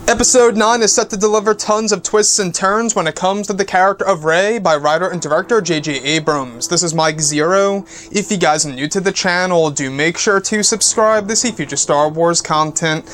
Episode 9 is set to deliver tons of twists and turns when it comes to the character of Rey by writer and director J.J. Abrams. This is Mike Zero. If you guys are new to the channel, do make sure to subscribe to see future Star Wars content.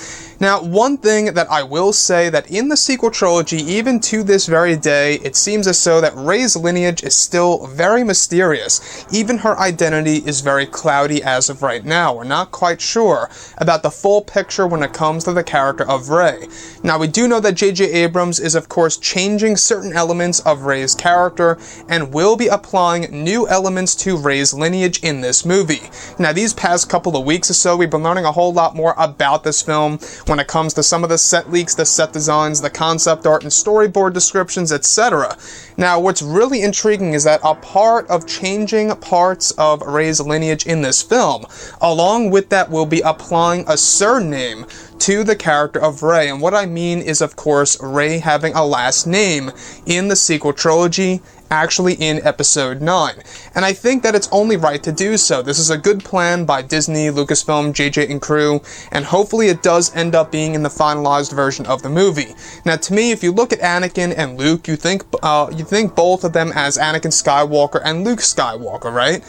Now, one thing that I will say that in the sequel trilogy, even to this very day, it seems as though that Rey's lineage is still very mysterious. Even her identity is very cloudy as of right now. We're not quite sure about the full picture when it comes to the character of Rey. Now, we do know that J.J. Abrams is, of course, changing certain elements of Rey's character and will be applying new elements to Rey's lineage in this movie. Now, these past couple of weeks or so, we've been learning a whole lot more about this film when it comes to some of the set leaks, the set designs, the concept art, and storyboard descriptions, etc. Now, what's really intriguing is that a part of changing parts of Rey's lineage in this film, along with that, we'll be applying a surname to the character of Rey. And what I mean is, of course, Rey having a last name in the sequel trilogy, actually in Episode 9. And I think that it's only right to do so. This is a good plan by Disney, Lucasfilm, JJ and crew, and hopefully it does end up being in the finalized version of the movie. Now, to me, if you look at Anakin and Luke, you think both of them as Anakin Skywalker and Luke Skywalker, right?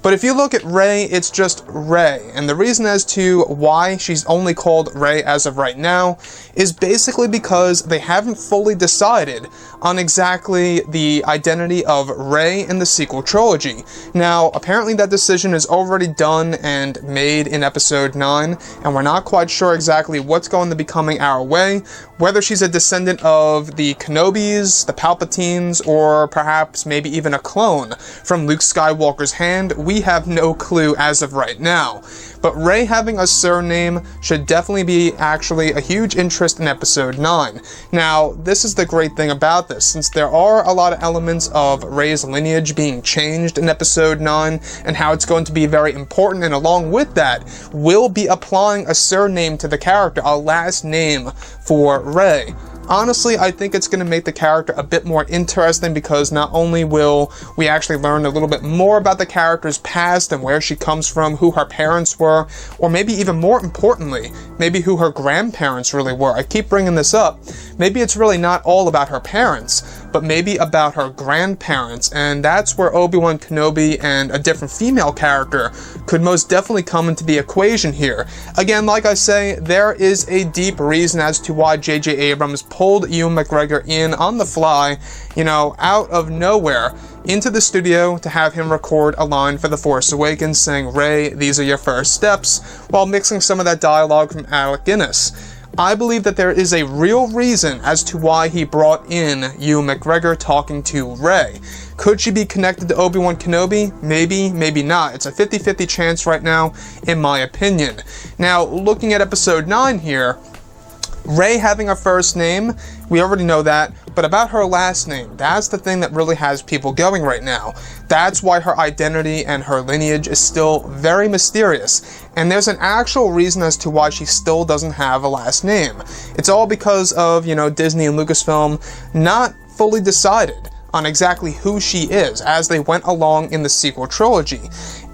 But if you look at Rey, it's just Rey, and the reason as to why she's only called Rey as of right now is basically because they haven't fully decided on exactly the identity of Rey in the sequel trilogy. Now, apparently that decision is already done and made in Episode 9, and we're not quite sure exactly what's going to be coming our way, whether she's a descendant of the Kenobis, the Palpatines, or perhaps maybe even a clone from Luke Skywalker's hand. We have no clue as of right now. But Rey having a surname should definitely be actually a huge interest in Episode 9. Now, this is the great thing about this, since there are a lot of elements of Rey's lineage being changed in Episode 9, and how it's going to be very important, and along with that, we'll be applying a surname to the character, a last name for Rey. Honestly, I think it's going to make the character a bit more interesting because not only will we actually learn a little bit more about the character's past and where she comes from, who her parents were, or maybe even more importantly, maybe who her grandparents really were. I keep bringing this up. Maybe it's really not all about her parents, but maybe about her grandparents, and that's where Obi-Wan Kenobi and a different female character could most definitely come into the equation here. Again, like I say, there is a deep reason as to why J.J. Abrams pulled Ewan McGregor in on the fly, out of nowhere, into the studio to have him record a line for The Force Awakens saying, "Rey, these are your first steps," while mixing some of that dialogue from Alec Guinness. I believe that there is a real reason as to why he brought in Ewan McGregor talking to Rey. Could she be connected to Obi-Wan Kenobi? Maybe, maybe not. It's a 50-50 chance right now, in my opinion. Now, looking at Episode 9 here, Rey having a first name, we already know that, but about her last name, that's the thing that really has people going right now. That's why her identity and her lineage is still very mysterious, and there's an actual reason as to why she still doesn't have a last name. It's all because of, Disney and Lucasfilm not fully decided on exactly who she is as they went along in the sequel trilogy.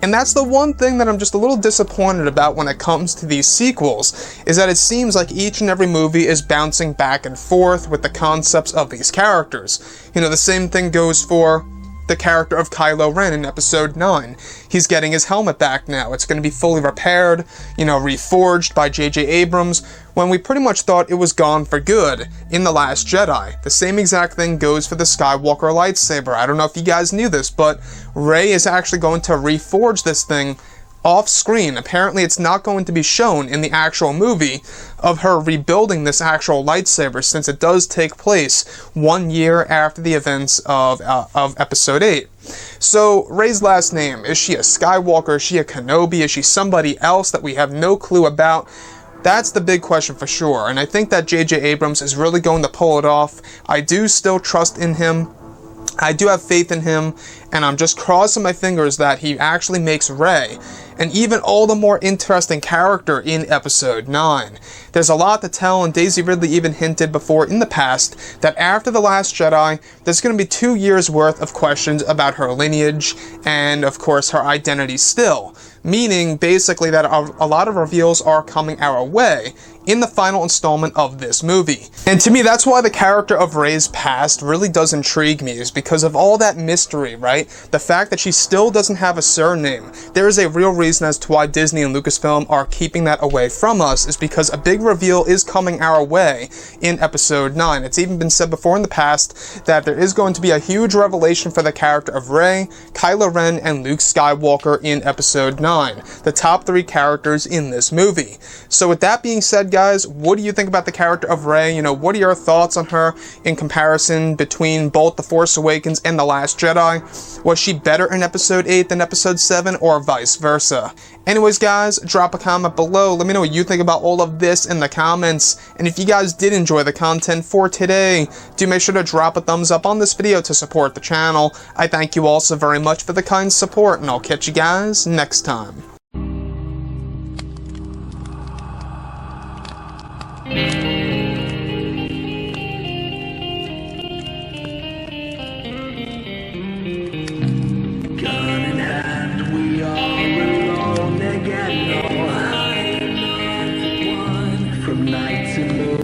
And that's the one thing that I'm just a little disappointed about when it comes to these sequels, is that it seems like each and every movie is bouncing back and forth with the concepts of these characters. The same thing goes for the character of Kylo Ren in Episode 9. He's getting his helmet back now. It's going to be fully repaired, reforged by J.J. Abrams, when we pretty much thought it was gone for good in The Last Jedi. The same exact thing goes for the Skywalker lightsaber. I don't know if you guys knew this, but Rey is actually going to reforge this thing off-screen. Apparently it's not going to be shown in the actual movie of her rebuilding this actual lightsaber, since it does take place 1 year after the events of Episode 8. So, Rey's last name, is she a Skywalker, is she a Kenobi, is she somebody else that we have no clue about? That's the big question for sure, and I think that J.J. Abrams is really going to pull it off. I do still trust in him. I do have faith in him, and I'm just crossing my fingers that he actually makes Rey an even all the more interesting character in Episode 9. There's a lot to tell, and Daisy Ridley even hinted before in the past that after The Last Jedi, there's going to be 2 years worth of questions about her lineage, and of course her identity still. Meaning, basically, that a lot of reveals are coming our way in the final installment of this movie. And to me, that's why the character of Rey's past really does intrigue me, is because of all that mystery, right? The fact that she still doesn't have a surname. There is a real reason as to why Disney and Lucasfilm are keeping that away from us, is because a big reveal is coming our way in Episode 9. It's even been said before in the past that there is going to be a huge revelation for the character of Rey, Kylo Ren, and Luke Skywalker in Episode 9. The top 3 characters in this movie. So with that being said, guys, what do you think about the character of Rey? You know, what are your thoughts on her in comparison between both The Force Awakens and The Last Jedi? Was she better in Episode 8 than Episode 7, or vice versa? Anyways, guys, drop a comment below. Let me know what you think about all of this in the comments. And if you guys did enjoy the content for today, do make sure to drop a thumbs up on this video to support the channel. I thank you all so very much for the kind support, and I'll catch you guys next time. Gun in hand, we are alone again. No, I'm not the one from night to morning.